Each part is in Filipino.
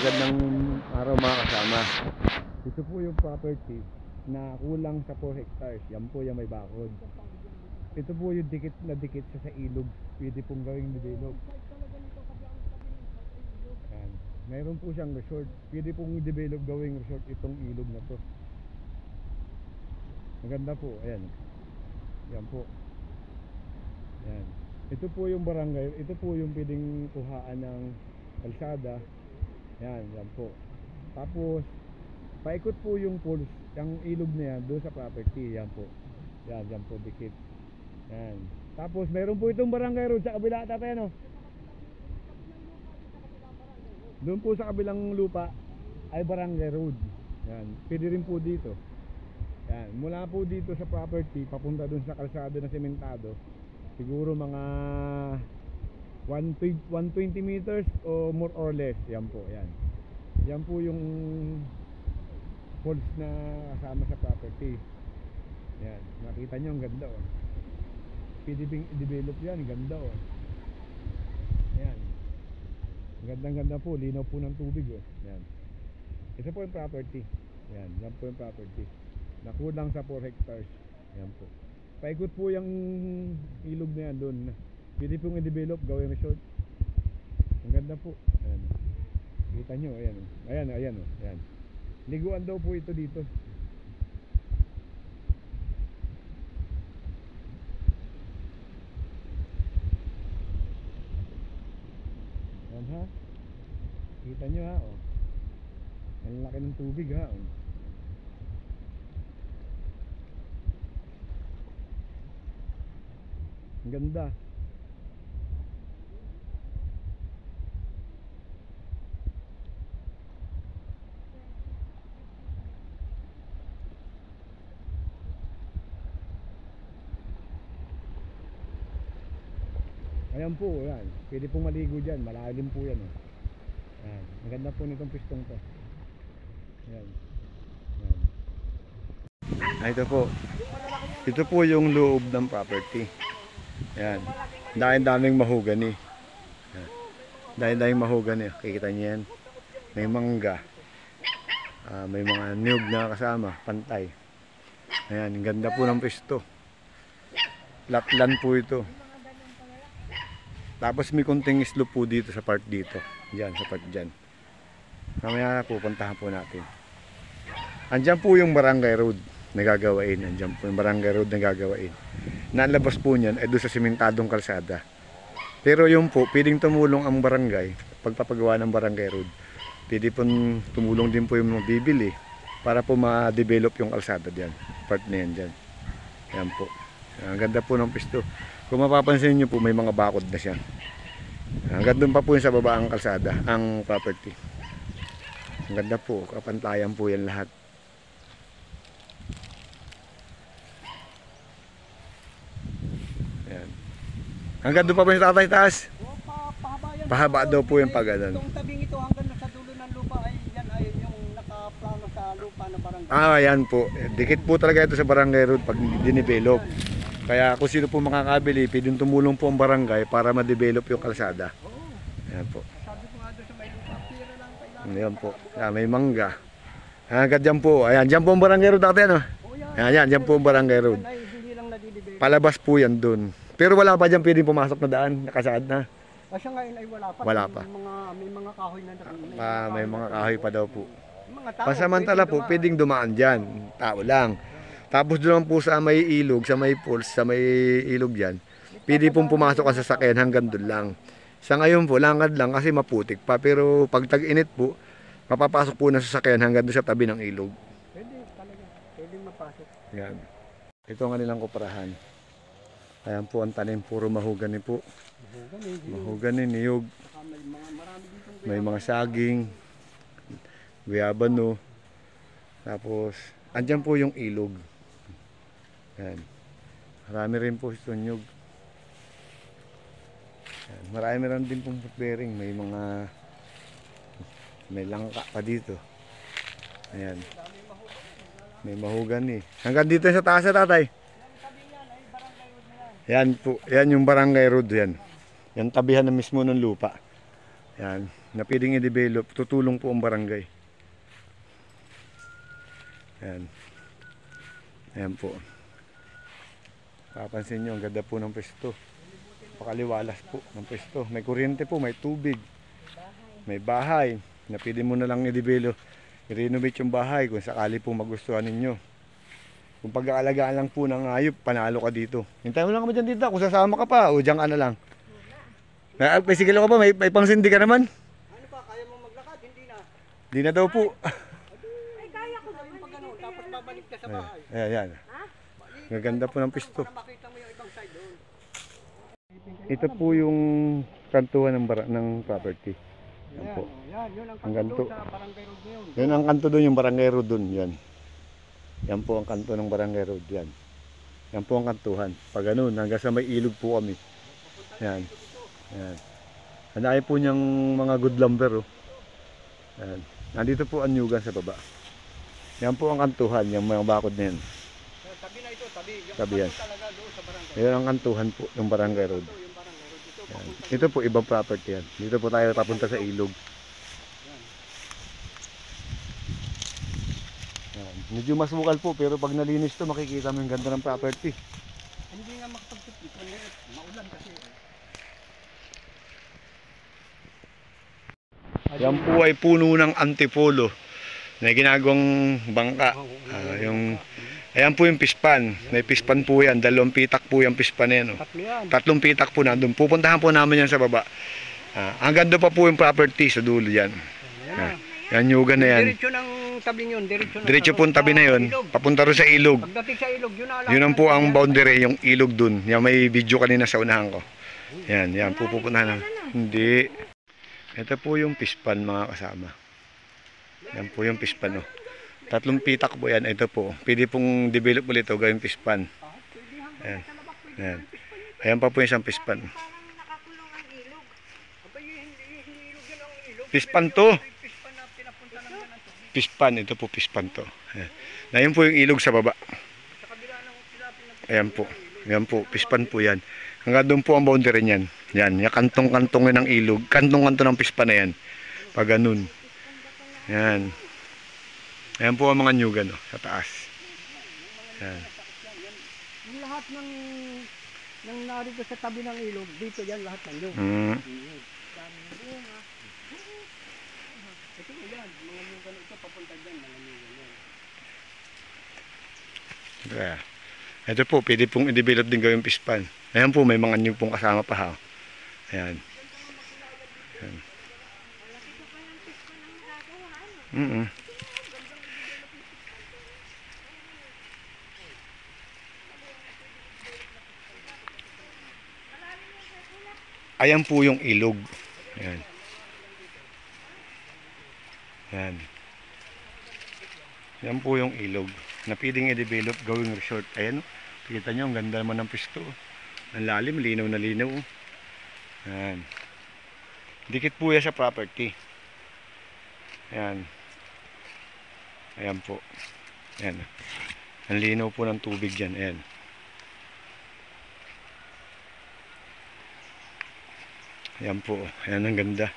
Magandang araw mga kasama. Ito po yung property na kulang sa 4 hectares. Yan po yung may bakod. Ito po yung dikit na dikit sa ilog. Pwede pong gawing develop. Yan. Mayroon po siyang resort. Pwede pong develop gawing resort itong ilog na to. Maganda po. Ayan. Yan po. Yan. Ito po yung barangay. Ito po yung pwedeng kuhaan ng kalsada. Yan, yan po. Tapos paikot po yung pools, yung ilog na yan doon sa property. Yan po. Yan, yan po dikit. Yan. Tapos meron po itong barangay road sa kabila, tatay, ano? Doon po sa kabilang lupa ay barangay road. Yan. Pwede rin po dito. Yan. Mula po dito sa property papunta doon sa kalsada na sementado. Siguro mga 120 meters o more or less. Yan po, yan. Yan po yung falls na kasama sa property. Yan, nakita nyo ang ganda, oh. Pwede bing i-develop yan, ganda, oh. Yan. Gandang ganda po, linaw po ng tubig, oh. Yan. Ito po yung property. Yan, yan po yung property. Nakulang sa 4 hectares. Yan po. Paikot po yung ilog na yan doon. Pwede pong i-develop, gawin resort. Ang ganda po. Ayan. Kita nyo, ayan. Ayan, ayan, ayan. Liguan daw po ito dito. Ayan, ha. Kita nyo, ha, oh. Ang laki ng tubig, ha, oh. Ang ganda. Ayan po, yan. Pwede pong maligo dyan. Malalim po yan, oh. Ayan. Ang ganda po nitong pistong to. Ayan. Ayan. Ito po. Ito po yung loob ng property. Ayan. Daming mahogany. Daming mahogany. Kikita niyo yan. May mangga. May mga niyog na kasama. Pantay. Ayan. Ang ganda po ng pisto. Flatland po ito. Tapos may konting slope po dito sa part dito. Diyan, sa part dyan. Mamaya pupuntahan po natin. Andyan po yung barangay road na gagawain. Andyan po yung barangay road na gagawain. Nalabas po niyan ay doon sa simentadong kalsada. Pero yung po, pwedeng tumulong ang barangay pagpapagawa ng barangay road. Pwede po tumulong din po yung mga bibili para po ma-develop yung kalsada diyan. Part na yan dyan. Yan po. Ang ganda po ng pisto. Kung mapapansin nyo po, may mga bakod na siya. Hanggang doon pa po yung sa baba ang kalsada, ang property. Ang ganda po, kapantayan po yan lahat. Ayan. Hanggang doon pa po yung tatay taas. Pahaba daw po yung pagadan. Itong tabing ito hanggang sa dulo ng lupa ay yan ay yung nakaplano sa lupa ng barangay. Yan po. Dikit po talaga ito sa barangay road pag dinevelop. Kaya kung sino po makakabili, pwedeng tumulong po ang barangay para ma-develop yung kalsada. Ayan po. Sabi ko nga doon sa may lupa, pira lang kailangan. Ayan po. Ayan, may mangga. Hanggang dyan po. Ayan, dyan po ang barangay road dati, ano? Ayan, dyan po ang barangay road. Yan ay hindi lang nadidevelop. Palabas po yan dun. Pero wala pa dyan pwedeng pumasok na daan. Nakasaad na. Kasi ngayon ay wala pa. Wala pa. May mga kahoy na May mga kahoy pa daw po. mga tao. Pansamantala po, pwedeng dumaan dyan. Tao lang. Tapos doon po sa may ilog, sa may pools, sa may ilog dyan, pwede pong pumasok ang sasakyan hanggang doon lang. Sa ngayon po, langad lang kasi maputik pa. Pero pag tag-init po, mapapasok po na sasakyan hanggang doon sa tabi ng ilog. Pwede talaga. Pwede mapasok. Yan. Ito ang kanilang koperahan. Ayan po ang tanim, puro mahogany po. Mahogany, niyog. May mga saging, guyabano. Tapos, andyan po yung ilog. Yan. Marami rin po itong nyug. Yan. Marami rin din pong bearing. May langka pa dito. Ayan. May mahogany. Hanggang dito sa taas na tatay. Yan po. Yan yung barangay road yan. Yan tabihan na mismo ng lupa. Yan. na pwedeng i-develop. Tutulong po ang barangay. Ayan. Ayan po. Papansin nyo, ang ganda po ng pwesto. Pakaliwalas po ng pwesto. May kuryente po, may tubig. May bahay na pwede mo na lang i-develop. I-renovate yung bahay kung sakali po magustuhan ninyo. Kung pag-aalagaan lang po ng hayop, panalo ka dito. Hintayin mo lang kami dyan dito. Kung sasama ka pa, o dyan ka na lang. May sigilo ka pa, may pangsindi ka naman. Ano pa, kaya mo maglakad? Hindi na. Hindi na daw po. Ay, kaya ko naman. Pag ano, tapos babalik ka sa bahay. Ayan. Maganda po ng pisto. Para makita mo yung ibang side doon. Ito po yung kantuhan ng property. Yan po. Yan, yun ang Ang kanto ganto. doon sa barangay road ngayon. Yan ang kanto doon, yung barangay road doon. Yan. Yan po ang kanto ng barangay road. Yan. Yan po ang kantuhan. Pag ganun, hanggang sa may ilog po kami. Yan. Yan. Hanay po niyang mga good lumber. Oh. Yan. Nandito po ang nyugan sa baba. Yan po ang kantuhan, yung mga bakod na yan. Tabi na ito, tabi. Yung Tabi yan. kanto talaga doon sa barangay. Yan ang kantuhan po ng barangay road. Ito, yung barangay road. Ito, Yan. papunta Ito po ibang property yan. Dito po tayo papunta sa ilog. Yan. Medyo masukal po pero pag nalinis to makikita mo yung ganda ng property. hindi nga makapagtipid. Maulan kasi. Yan po ay puno ng antipolo na ginagawang bangka. Ayan po yung pispan. May pispan po yan. 2 pitak po yung pispan na yan. Oh. Tatlo yan. 3 pitak po nandun. Pupuntahan po namin yan sa baba. Hanggang doon pa po yung property sa dulo yan. Yan yugan na yan. Diretso ng tabi yun. Diretso po yung tabi na yun. Papunta rin sa ilog. Pagdating sa ilog, yun na Yun ang po ang boundary, yung ilog dun. Yan may video kanina sa unahan ko. Yan pupuntahan na. Hindi. Ito po yung pispan mga kasama. Yan po yung pispan. Oh. 3 pitak po yan. Ito po. Pwede pong develop ulit ito gawing pispan. Ayan. Ayan. Ayan pa po yung isang pispan. Pispan to. Pispan. Ito po pispan to. Ayan. Na yun po yung ilog sa baba. Ayan po. Ayan po. Pispan po yan. Hanggang doon po ang boundary niyan. Yan. Yung kantong-kantong ng ilog. Kantong-kantong ng pispan na yan. Pag ganun. Yan. Ayan po ang mga nyugan oh, sa taas. Yan. Yung lahat ng narito sa tabi ng ilog, dito yan lahat ng nyug. Ito yan, mga nyugan ito papunta dyan, mga nyugan yan. Ito po, pwede pong i-develop din gawing pispan. Ayan po, may mga nyug pong kasama pa ha. Ayan. Ayan. Ayan po yung ilog. Ayan. Ayan. Ayan po yung ilog na pwedeng i-develop gawing resort. Ayan. Kita nyo, ang ganda naman ng pisto. Ang lalim, linaw na linaw. Ayan. Dikit po yan sa property. Ayan. Ayan po. Ayan. Ang linaw po ng tubig dyan. Ayan. Ayan po. Ayan ang ganda.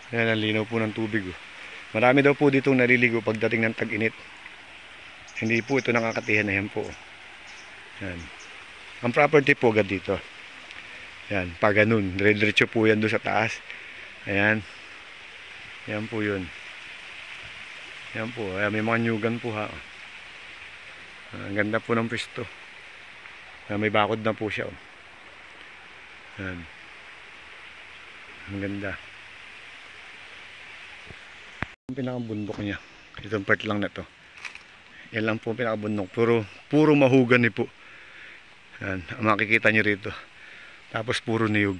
Ayan ang linaw po ng tubig. Oh. Marami daw po ditong naliligo pagdating ng tag-init. Hindi po ito nakakatihan. Ayan po. Ayan. Ang property po agad dito. Ayan. Pag ganun. Dire-diretso po yan doon sa taas. Ayan. Ayan po yun. Ayan po. Ayan, may mga nyugan po ha. Ang ganda po ng pwesto. Ayan, may bakod na po siya. Oh. Ayan. Ang ganda. Ang pinakabundok niya. Itong part lang na to. Yan lang po ang pinakabundok. Puro mahugani po. Yan. Ang makikita nyo rito. Tapos puro niyog.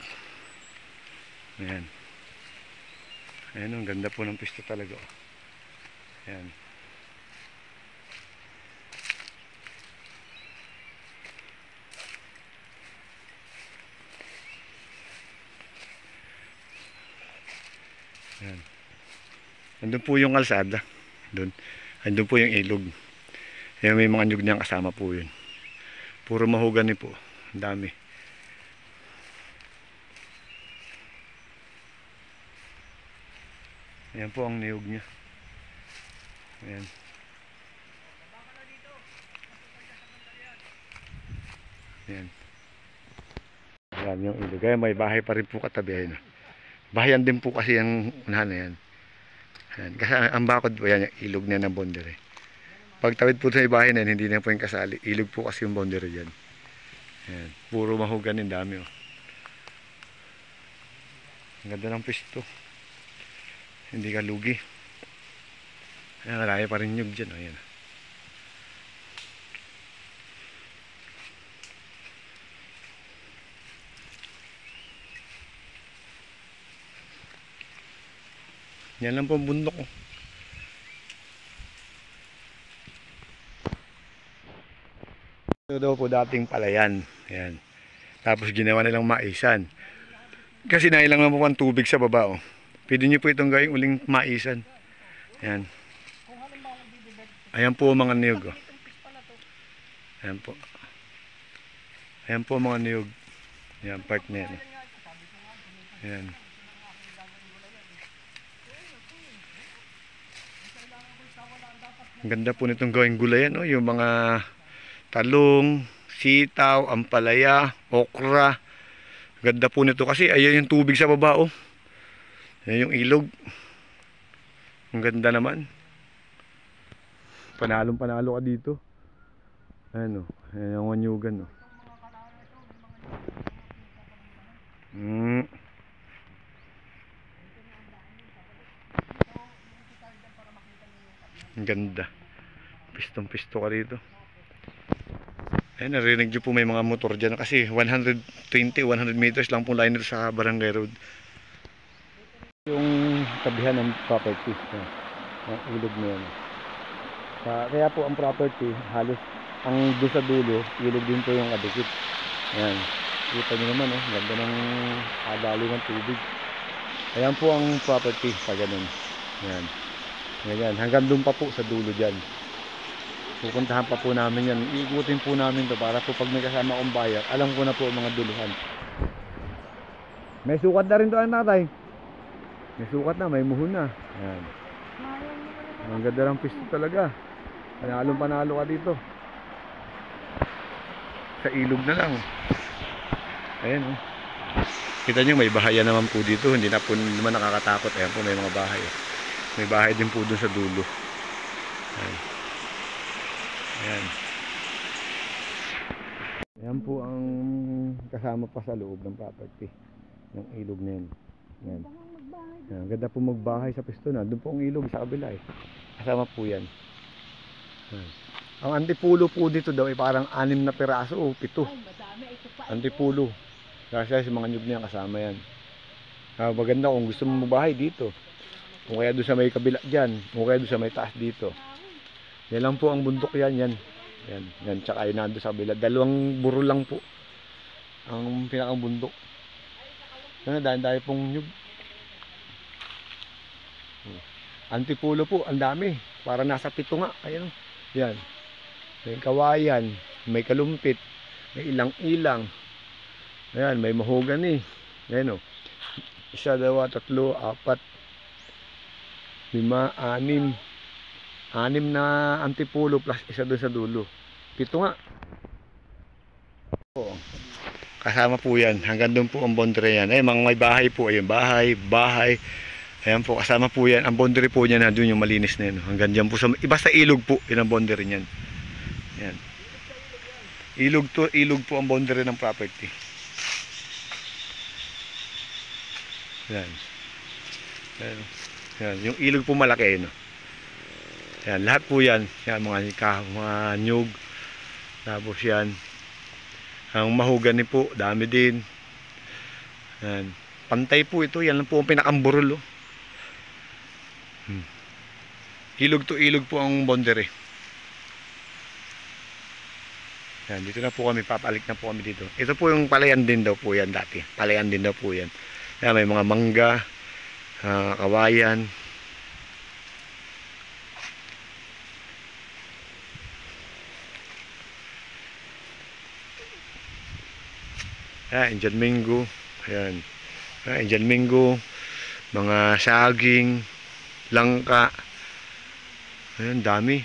Ayan. Ayan. Ang ganda po ng pwesto talaga. Ayan. Ayan. Andun po yung kalsada. Andun po yung ilog. Ayan, may mga nyug niyang kasama po yun. Puro mahogany po. Ang dami. Yan po ang niyog niya. Ayan. Ayan. Ayan yung ilog. Kaya may bahay pa rin po katabi. Ayan. Bahayan din po kasi yung unahan na yan. Ayan. Kasi ang bakod po yan, yung ilog na ng boundary. Pag tawid po sa bahay na yan, hindi na po yung kasali. Ilog po kasi yung boundary dyan. Ayan. Puro mahugan yung dami. Oh. Ang ganda ng pisto. Hindi ka lugi. Ayan, marami pa rin nyug dyan. Ayan. Yan lang po ang bundok. Oh. Ito daw po dating palayan. Ayan. Tapos ginawa nilang maisan. Kasi nailang lang po ang tubig sa baba. Oh. Pwede nyo po itong gawing uling maisan. Ayan. Ayan po mga niyog. Oh. Ayan po. Ayan po mga niyog. Ayan, part na yan. Ayan. Ang ganda po nitong gawing gulayan. Oh. Yung mga talong, sitaw, ampalaya, okra. Ganda po nito kasi ayan yung tubig sa baba. Oh. Ayan yung ilog. Ang ganda naman. Panalong panalo ka dito. Ayan o. Ayan yung wanyugan o. Ang ganda. Pistong pisto ka dito. Ayan, narinig nyo po may mga motor dyan kasi 120, 100 meters lang po line nito sa Barangay Road. Yung tabihan ng property. Ang ilog na yan. Kaya po ang property, halos ang doon sa dulo, ilog din po yung adikit. Ayan. Kita nyo naman, oh, ganda ng dali ng tubig. Ayan po ang property sa ganun. Ayan. Ayan. Hanggang doon pa po sa dulo dyan. Pupuntahan pa po namin yan. Iikutin po namin to para po pag may kasama akong bayak, alam ko na po mga duluhan. May sukat na rin doon, natay. May sukat na, may muhon na. Ayan. Ang ganda ng pisto talaga. Panalong panalo ka dito. Sa ilog na lang. Ayan oh. Kita nyo may bahayan naman po dito. Hindi na po naman nakakatakot. Ayan po may mga bahay. May bahay din po doon sa dulo. Ayan. Ayan. Ayan po ang kasama pa sa loob ng property. Ng ilog na yun. Ayan. Ayan. Ganda po magbahay sa pisto na. Doon po ang ilog sa kabila eh. Kasama po yan. Ayan. Ang antipulo po dito daw ay parang 6 na piraso o 7. Antipulo. Kasi sa mga nyug niya kasama yan. Maganda kung gusto mo magbahay dito. Kung kaya doon sa may kabila dyan. Kung kaya doon sa may taas dito. Yan lang po ang bundok yan. Yan. Yan. Tsaka yun nando sa kabila. 2 buro lang po. Ang pinakang bundok. Yan. Dahil pong nyug. Antipulo po. Ang dami. Para nasa 7 nga. Ayan. Yan. May kawayan. May kalumpit. May ilang-ilang. Ayan. May mahogany. Ayan o. 1, 2, 3, 4, 5, 6. 6 na antipulo plus 1 doon sa dulo. 7 nga. Kasama po yan. Hanggang doon po ang boundary yan. Ay, mga may bahay po. Ayun, bahay. Ayan po, kasama po yan. Ang boundary po niya na doon yung malinis na yun. Hanggang dyan po sa iba sa ilog po. Yun ang boundary niyan. Ayan. Ilog po ang boundary ng property. Ayan. Ayan. Ayan. Yung ilog po malaki. No? Ayan, lahat po yan. Ayan, mga nyug. Tapos yan. Ang mahogany po, dami din. Ayan. Pantay po ito. Yan lang po ang pinakamburol. Oh. Ilog to ilog po ang boundary. Yan, dito na po kami, papalik na po kami dito. Ito po yung palayan din daw po yan dati. Palayan din daw po yan. Yan, may mga mangga, kawayan. Yan, Indian Mingo. Ayan. Indian Mingo, mga saging. langka. Ayun, dami.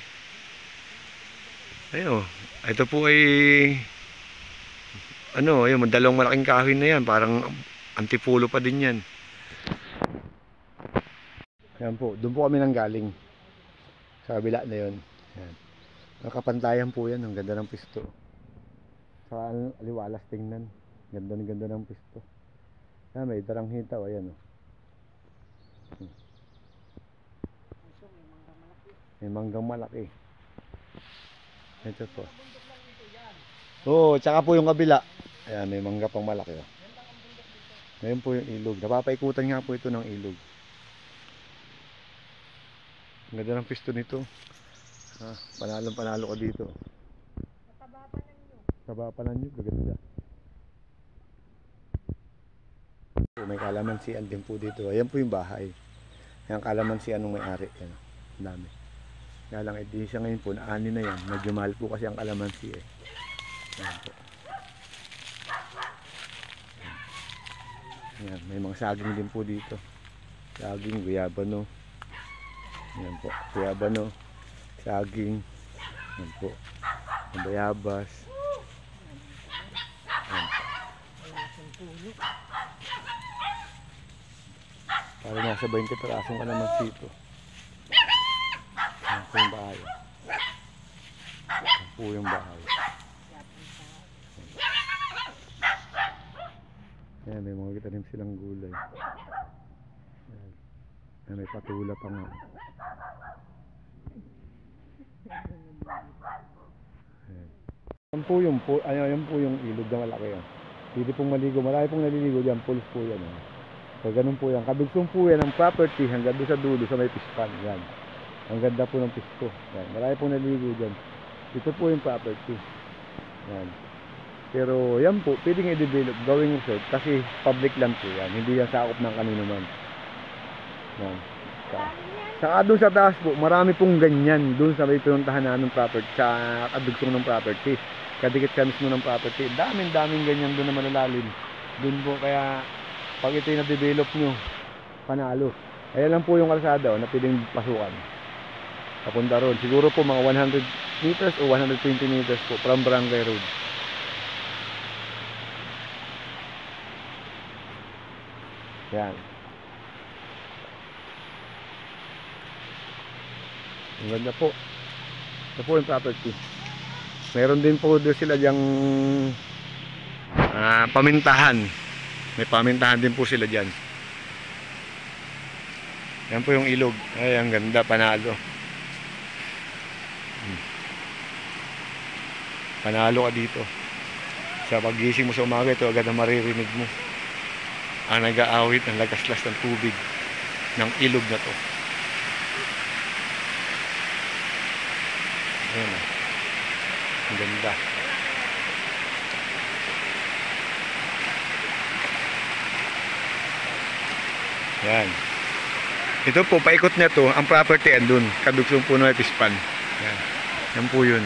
Ayun, ito po ay ano, ayun, dalawang malaking kahoy na yan. Parang antipulo pa din yan. Ayan po, doon po kami nang galing. Sa kabila na yun. Ayan. Nakapantayan po yan, ang ganda ng pisto. Sa aliwalas tingnan. Ganda ng pisto. Ayan, may darang hitaw, ayan o. May manggang malaki. Ito po. Oo, tsaka po yung kabila. Ayan, may mangga pang malaki o. Ngayon po yung ilog. Napapaikutan nga po ito ng ilog. Ang ganda ng pisto nito. Panalo ka dito. Mataba pa ng nyug. Gaganda. May kalamansian din po dito. Ayan po yung bahay. Ayan kalamansian ng may-ari. Ayan. Ang dami. Kaya lang, hindi siya ngayon po. Naani na yan. Medyo mahal po kasi ang kalamansi eh. Ayan po. Ayan. May mga saging din po dito. Saging, guyabano. Ayan po. Guyabano. Saging. Ayan po. Bayabas. Ayan po. Para nasa 20 perasong kalamansi ito. Ayan po yung bahay. Ayan po yung bahay. Ayan, may mga kitanim silang gulay. Ayan. Ayan, may patula pa nga. Ayan. Ayan po yung ilog na malaki yan. Pwede pong maligo. Marami pong naliligo dyan. Pools po yan. So, ganun po yan. Kadugsong po yan ang property hanggang doon sa dulo sa may pispan. Yan. Ang ganda po ng pisto. Yan. Marami pong naliligo dyan. Ito po yung property. Yan. Pero yan po, pwedeng i-develop, gawing resort kasi public land po yan. Hindi yan sakop ng kanino man. Yan. Saka doon sa taas po, marami pong ganyan. Doon sa may pinuntahan namin property, sa kadugsong ng property. Kadikit ka mismo ng property. Daming ganyan doon na malalalim. Doon po kaya, pag ito yung na-develop nyo, panalo. Ayan lang po yung kalsada na pwedeng pasukan. Papunta roon. Siguro po mga 100 meters o 120 meters po from Barangay Road. Yan. Ang ganda po. Ito po yung property. Meron din po doon sila diyang pamintahan. May pamintahan din po sila dyan. Yan po yung ilog. Ay, ang ganda, panalo. Panalo ka dito. Sa paggising mo sa umaga, ito agad na maririnig mo ang nag-aawit ng lagaslas ng tubig ng ilog na to. Ayan o. Ang ganda. Yan. Ito po, paikot niya to. Ang property andun. Kadugsong po na may pispan. Yan. Yan po yun.